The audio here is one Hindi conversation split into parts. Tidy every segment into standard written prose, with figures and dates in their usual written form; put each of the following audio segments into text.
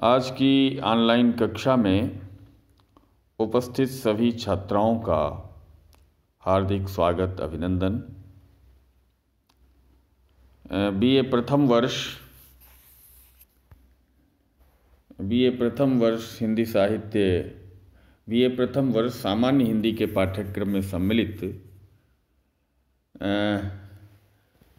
आज की ऑनलाइन कक्षा में उपस्थित सभी छात्राओं का हार्दिक स्वागत अभिनंदन। बीए प्रथम वर्ष हिंदी साहित्य, बीए प्रथम वर्ष सामान्य हिंदी के पाठ्यक्रम में सम्मिलित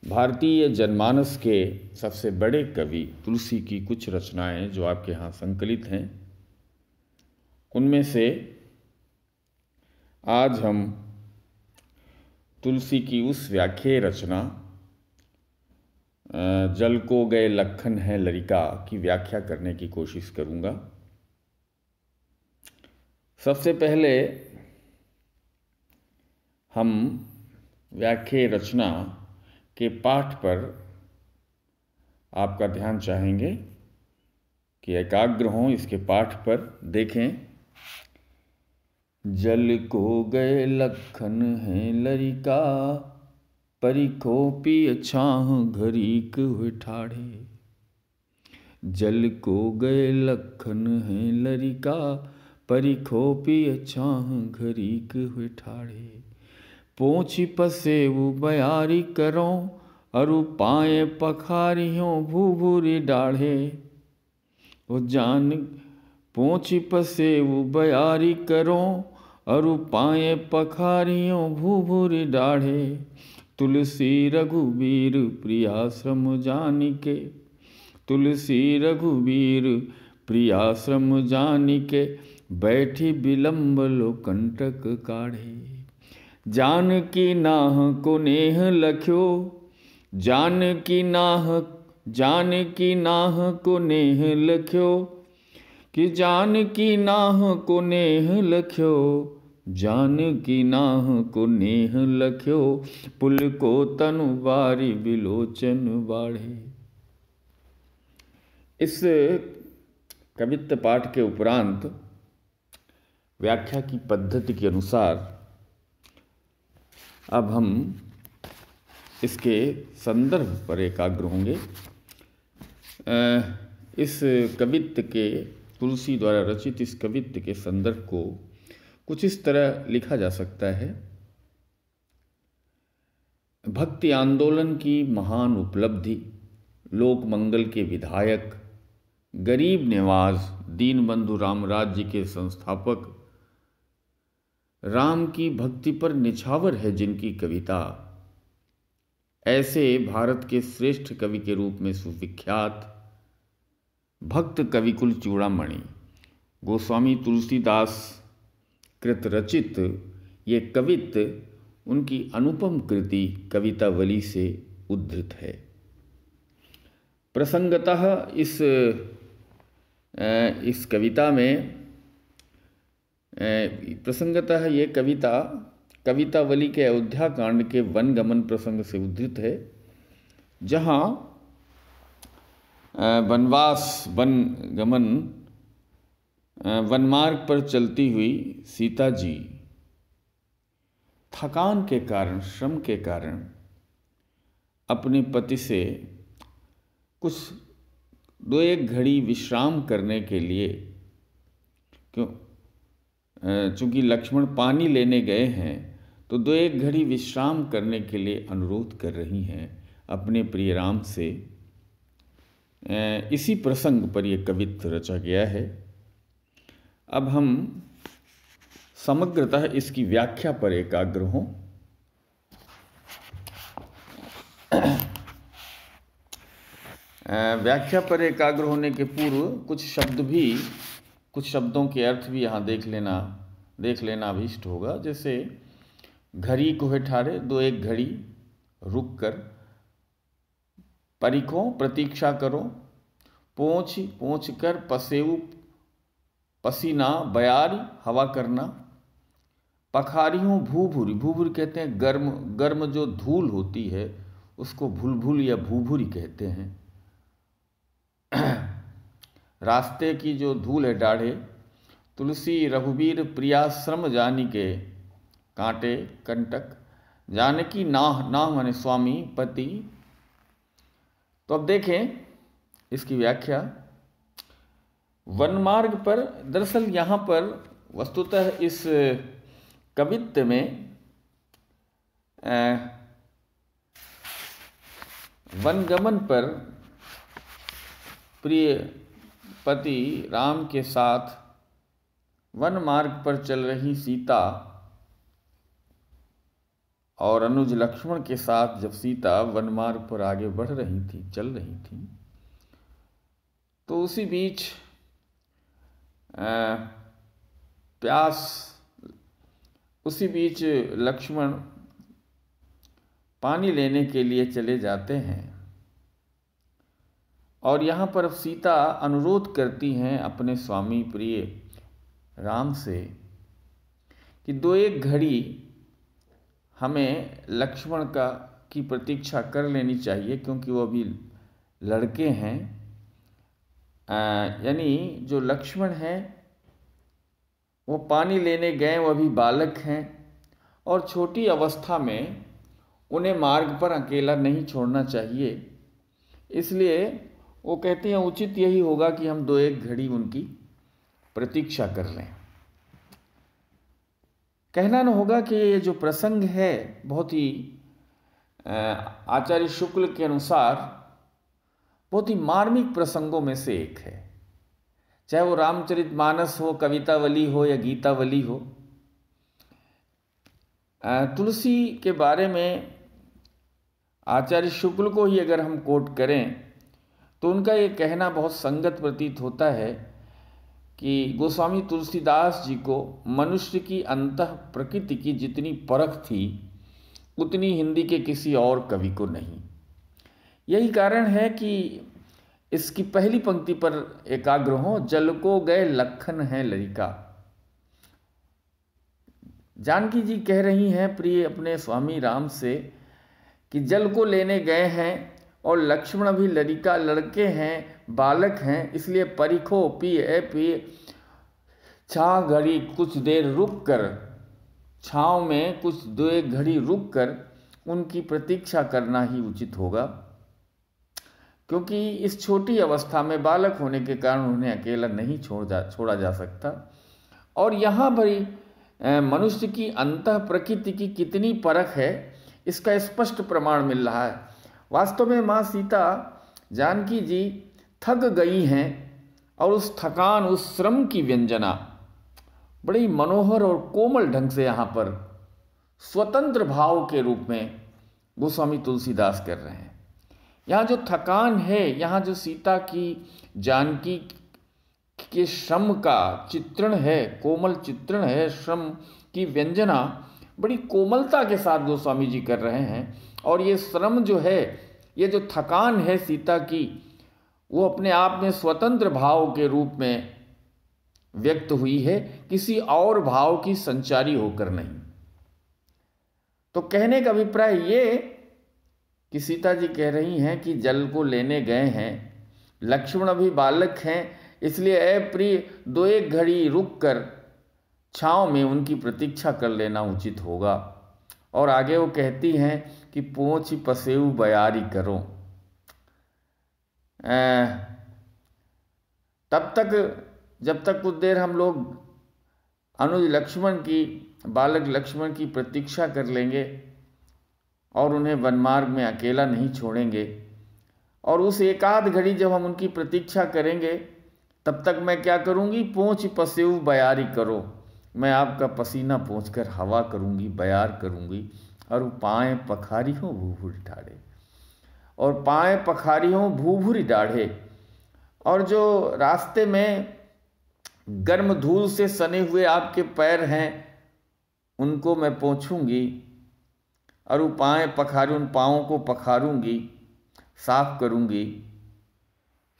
भारतीय जनमानस के सबसे बड़े कवि तुलसी की कुछ रचनाएं जो आपके यहाँ संकलित हैं, उनमें से आज हम तुलसी की उस व्याख्याय रचना जल को गए लखन है लरिका की व्याख्या करने की कोशिश करूँगा। सबसे पहले हम व्याख्याय रचना के पाठ पर आपका ध्यान चाहेंगे कि एकाग्र हों, इसके पाठ पर देखें। जल को गए लखन है लरिका, परिखो पिय छाह घरीक हुए ठाढ़े। जल को गए लखन है लरिका, परिखो पिय छाह घरीक हुए ठाढ़े। पोछी पसेऊ बयारी करो, अरु पाए पखारियों भूभूरी डाढ़े। ओ जान पोछी पसेऊ बयारी करो, अरु पाए पखारियों भूभूरी डाढ़े। तुलसी रघुबीर प्रियाश्रम जानिके, तुलसी रघुबीर प्रियाश्रम जानिके, बैठी विलंब लो कंटक काढ़े। जानकी नाह को नेह लख्यो, जानकी नाह को नेह लख्यो, कि जानकी नाह को नेह लख्यो, जानकी नाह को नेह लख्यो, पुल को तनु बारी बिलोचन बाढ़े। इस कवित्त पाठ के उपरांत व्याख्या की पद्धति के अनुसार अब हम इसके संदर्भ पर एकाग्र होंगे। इस कवित्त के, तुलसी द्वारा रचित इस कवित्त के संदर्भ को कुछ इस तरह लिखा जा सकता है। भक्ति आंदोलन की महान उपलब्धि, लोक मंगल के विधायक, गरीब निवाज दीनबंधु राम राज्य के संस्थापक, राम की भक्ति पर निछावर है जिनकी कविता, ऐसे भारत के श्रेष्ठ कवि के रूप में सुविख्यात भक्त कविकुल चूड़ामणि गोस्वामी तुलसीदास कृत रचित ये कवित्त उनकी अनुपम कृति कवितावली से उद्धृत है। प्रसंगतः इस कविता में प्रसंगतः ये कवितावली के अयोध्या कांड के वनगमन प्रसंग से उद्धृत है, जहाँ वनमार्ग पर चलती हुई सीता जी थकान के कारण, श्रम के कारण अपने पति से कुछ 2-1 घड़ी विश्राम करने के लिए, चूँकि लक्ष्मण पानी लेने गए हैं तो 2-1 घड़ी विश्राम करने के लिए अनुरोध कर रही हैं अपने प्रिय राम से। इसी प्रसंग पर यह कवित्त रचा गया है। अब हम समग्रतः इसकी व्याख्या पर एकाग्र हों। व्याख्या पर एकाग्र होने के पूर्व कुछ शब्दों के अर्थ भी यहाँ देख लेना अभीष्ट होगा। जैसे घड़ी को है ठारे, 2-1 घड़ी रुक कर, परिखों प्रतीक्षा करो, पोंछ कर, पसेऊ पसीना, बयारी हवा करना, पखारियों भूभूरी, भूभूरी कहते हैं गर्म जो धूल होती है उसको भूलभूल या भूभूरी कहते हैं। रास्ते की जो धूल है डाढ़े। तुलसी रघुबीर प्रियाश्रम जानिके, कांटे कंटक, जानकी नाह माने स्वामी पति। तो अब देखें इसकी व्याख्या। वन मार्ग पर, दरअसल यहाँ पर वस्तुतः इस कवित्व में वनगमन पर प्रिय पति राम के साथ वन मार्ग पर चल रही सीता और अनुज लक्ष्मण के साथ जब सीता वन मार्ग पर आगे बढ़ रही थी, चल रही थी, तो उसी बीच उसी बीच लक्ष्मण पानी लेने के लिए चले जाते हैं और यहाँ पर अब सीता अनुरोध करती हैं अपने स्वामी प्रिय राम से कि 2-1 घड़ी हमें लक्ष्मण की प्रतीक्षा कर लेनी चाहिए, क्योंकि वो अभी लड़के हैं। यानी जो लक्ष्मण हैं वो पानी लेने गए, वो अभी बालक हैं और छोटी अवस्था में उन्हें मार्ग पर अकेला नहीं छोड़ना चाहिए। इसलिए वो कहते हैं उचित यही होगा कि हम 2-1 घड़ी उनकी प्रतीक्षा कर लें। कहना न होगा कि ये जो प्रसंग है बहुत ही आचार्य शुक्ल के अनुसार बहुत ही मार्मिक प्रसंगों में से एक है। चाहे वो रामचरितमानस हो, कवितावली हो या गीतावली हो। तुलसी के बारे में आचार्य शुक्ल को ही अगर हम कोट करें तो उनका ये कहना बहुत संगत प्रतीत होता है कि गोस्वामी तुलसीदास जी को मनुष्य की अंतः प्रकृति की जितनी परख थी उतनी हिंदी के किसी और कवि को नहीं। यही कारण है कि इसकी पहली पंक्ति पर एकाग्र हो, जल को गए लखन है लरिका। जानकी जी कह रही हैं प्रिय अपने स्वामी राम से कि जल को लेने गए हैं और लक्ष्मण भी लड़का, लड़के हैं, बालक हैं, इसलिए परिखो पिए छाँव घड़ी कुछ देर रुक कर, छाँव में कुछ 2-1 घड़ी रुक कर उनकी प्रतीक्षा करना ही उचित होगा, क्योंकि इस छोटी अवस्था में बालक होने के कारण उन्हें अकेला नहीं छोड़ा जा सकता। और यहाँ भरी मनुष्य की अंतः प्रकृति की कितनी परख है इसका स्पष्ट प्रमाण मिल रहा है। वास्तव में माँ सीता जानकी जी थक गई हैं और उस थकान, उस श्रम की व्यंजना बड़ी मनोहर और कोमल ढंग से यहाँ पर स्वतंत्र भाव के रूप में गोस्वामी तुलसीदास कर रहे हैं। यहाँ जो थकान है, यहाँ जो सीता की जानकी के श्रम का चित्रण है, कोमल चित्रण है, श्रम की व्यंजना बड़ी कोमलता के साथ गोस्वामी जी कर रहे हैं। और ये श्रम जो है, ये जो थकान है सीता की, वो अपने आप में स्वतंत्र भाव के रूप में व्यक्त हुई है, किसी और भाव की संचारी होकर नहीं। तो कहने का अभिप्राय ये कि सीता जी कह रही हैं कि जल को लेने गए हैं, लक्ष्मण अभी बालक हैं, इसलिए ऐ प्रिय 2-1 घड़ी रुक कर छाँव में उनकी प्रतीक्षा कर लेना उचित होगा। और आगे वो कहती हैं कि पोंछ पसेऊ बयारी करो। तब तक, जब तक कुछ देर हम लोग अनुज लक्ष्मण की, बालक लक्ष्मण की प्रतीक्षा कर लेंगे और उन्हें वनमार्ग में अकेला नहीं छोड़ेंगे, और उस 1-8 घड़ी जब हम उनकी प्रतीक्षा करेंगे तब तक मैं क्या करूँगी, पोंछ पसेऊ बयारी करो। मैं आपका पसीना पोंछकर हवा करूँगी, बयार करूँगी। और पाएँ पखारी हों भूभुरी डाढ़े, और पाएँ पखारी हों भूभुरी डाढ़े। और जो रास्ते में गर्म धूल से सने हुए आपके पैर हैं उनको मैं पोंछूंगी, और पाएँ पखारी, उन पाँवों को पखारूंगी, साफ करूंगी।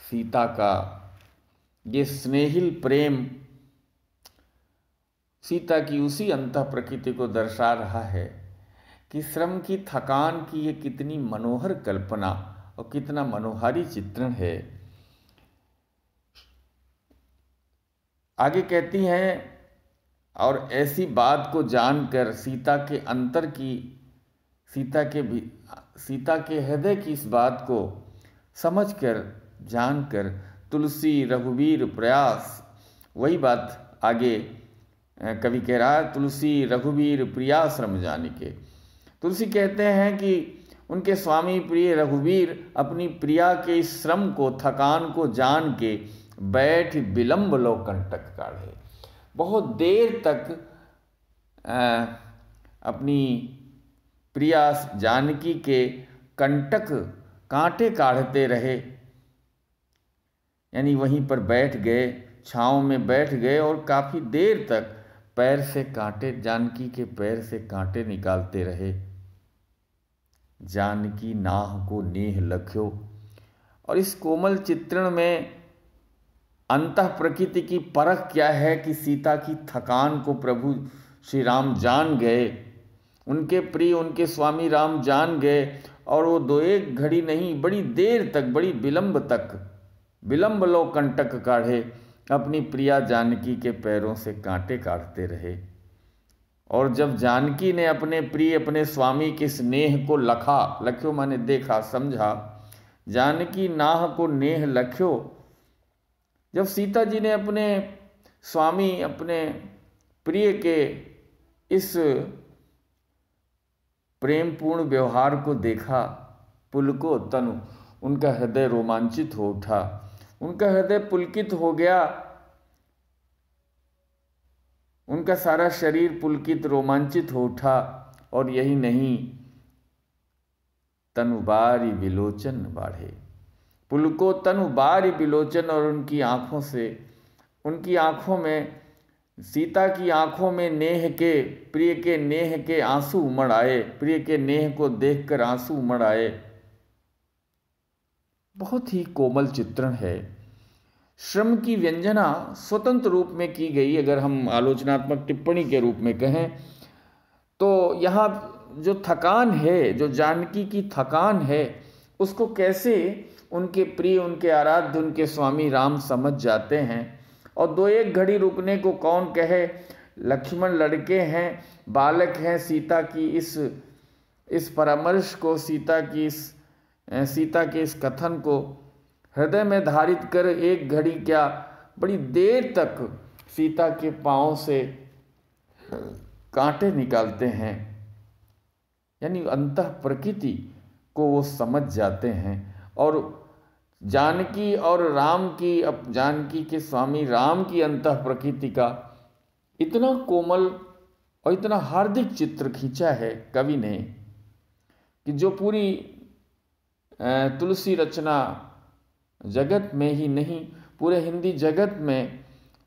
सीता का ये स्नेहिल प्रेम सीता की उसी अंतः प्रकृति को दर्शा रहा है कि श्रम की, थकान की ये कितनी मनोहर कल्पना और कितना मनोहारी चित्रण है। आगे कहती हैं, और ऐसी बात को जानकर सीता के अंतर की, सीता के हृदय की इस बात को समझकर, जानकर तुलसी रघुवीर प्रयास, वही बात आगे कवि कह रहा है, तुलसी रघुवीर प्रियाश्रम जानिके। तुलसी कहते हैं कि उनके स्वामी प्रिय रघुवीर अपनी प्रिया के इस श्रम को, थकान को जान के बैठ विलंब लो कंटक काढ़े। बहुत देर तक अपनी प्रिया जानकी के कंटक कांटे काढ़ते रहे, यानी वहीं पर बैठ गए, छाँव में बैठ गए और काफ़ी देर तक पैर से कांटे, जानकी के पैर से कांटे निकालते रहे। जानकी नाह को नेह लख्यो। और इस कोमल चित्रण में अंतः प्रकृति की परख क्या है कि सीता की थकान को प्रभु श्री राम जान गए, उनके प्रिय उनके स्वामी राम जान गए, और वो दो एक घड़ी नहीं, बड़ी देर तक, बड़ी विलंब तक, विलंब लो कंटक काढ़े, अपनी प्रिया जानकी के पैरों से कांटे काटते रहे। और जब जानकी ने अपने प्रिय, अपने स्वामी के स्नेह को लखा, लख्यो माने देखा, समझा, जानकी नाह को नेह लख्यो, जब सीता जी ने अपने स्वामी, अपने प्रिय के इस प्रेमपूर्ण व्यवहार को देखा, पुलको तनु, उनका हृदय रोमांचित हो उठा, उनका हृदय पुलकित हो गया, उनका सारा शरीर पुलकित रोमांचित हो उठा। और यही नहीं, तनु बारी विलोचन बाढ़े, पुलको तनु बारी विलोचन, और उनकी आँखों से, उनकी आँखों में, सीता की आँखों में नेह के, प्रिय के नेह के आंसू उमड़ आए, प्रिय के नेह को देखकर आंसू उमड़ आए। बहुत ही कोमल चित्रण है। श्रम की व्यंजना स्वतंत्र रूप में की गई। अगर हम आलोचनात्मक टिप्पणी के रूप में कहें तो यहाँ जो थकान है, जो जानकी की थकान है, उसको कैसे उनके प्रिय, उनके आराध्य, उनके स्वामी राम समझ जाते हैं। और दो एक घड़ी रुकने को कौन कहे, लक्ष्मण लड़के हैं, बालक हैं, सीता की इस परामर्श को, सीता के इस कथन को हृदय में धारित कर एक घड़ी क्या, बड़ी देर तक सीता के पांव से कांटे निकालते हैं। यानी अंतः प्रकृति को वो समझ जाते हैं। और जानकी और राम की, अब जानकी के स्वामी राम की अंतः प्रकृति का इतना कोमल और इतना हार्दिक चित्र खींचा है कवि ने कि जो पूरी तुलसी रचना जगत में ही नहीं, पूरे हिंदी जगत में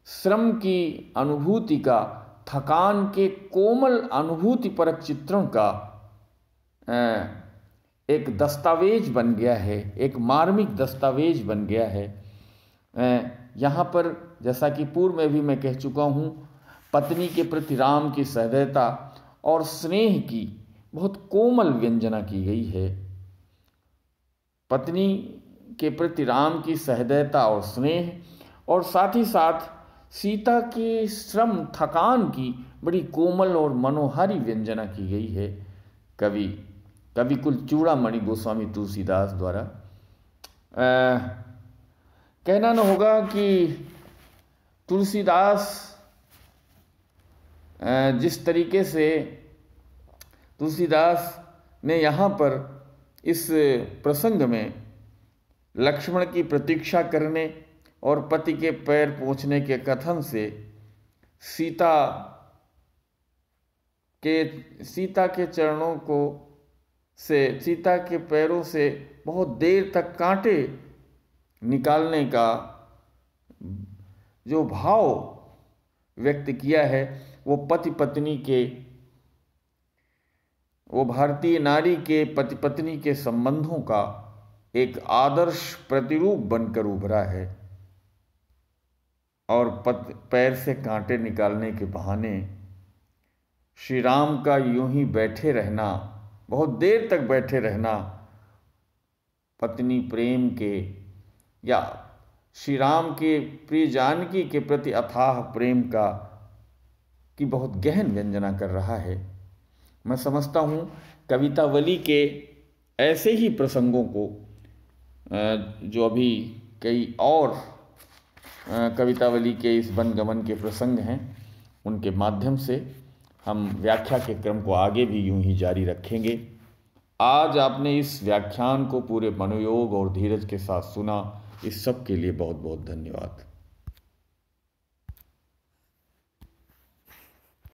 श्रम की अनुभूति का, थकान के कोमल अनुभूति परक चित्रों का एक दस्तावेज बन गया है, एक मार्मिक दस्तावेज बन गया है। यहाँ पर जैसा कि पूर्व में भी मैं कह चुका हूँ, पत्नी के प्रति राम की सहृदयता और स्नेह की बहुत कोमल व्यंजना की गई है। पत्नी के प्रति राम की सहृदयता और स्नेह, और साथ ही साथ सीता की श्रम, थकान की बड़ी कोमल और मनोहारी व्यंजना की गई है कविकुल चूड़ामणि गोस्वामी तुलसीदास द्वारा। कहना न होगा कि तुलसीदास जिस तरीके से तुलसीदास ने यहाँ पर इस प्रसंग में लक्ष्मण की प्रतीक्षा करने और पति के पैर पोंछने के कथन से सीता के चरणों को सीता के पैरों से बहुत देर तक कांटे निकालने का जो भाव व्यक्त किया है, वो पति पत्नी के, वो भारतीय नारी के पति पत्नी के संबंधों का एक आदर्श प्रतिरूप बनकर उभरा है। और पैर से कांटे निकालने के बहाने श्री राम का यूं ही बैठे रहना, बहुत देर तक बैठे रहना, पत्नी प्रेम के या श्री राम के प्रिय जानकी के प्रति अथाह प्रेम का की बहुत गहन व्यंजना कर रहा है। मैं समझता हूँ कवितावली के ऐसे ही प्रसंगों को जो अभी कई और कवितावली के इस वनगमन के प्रसंग हैं, उनके माध्यम से हम व्याख्या के क्रम को आगे भी यूं ही जारी रखेंगे। आज आपने इस व्याख्यान को पूरे मनोयोग और धीरज के साथ सुना, इस सब के लिए बहुत बहुत धन्यवाद।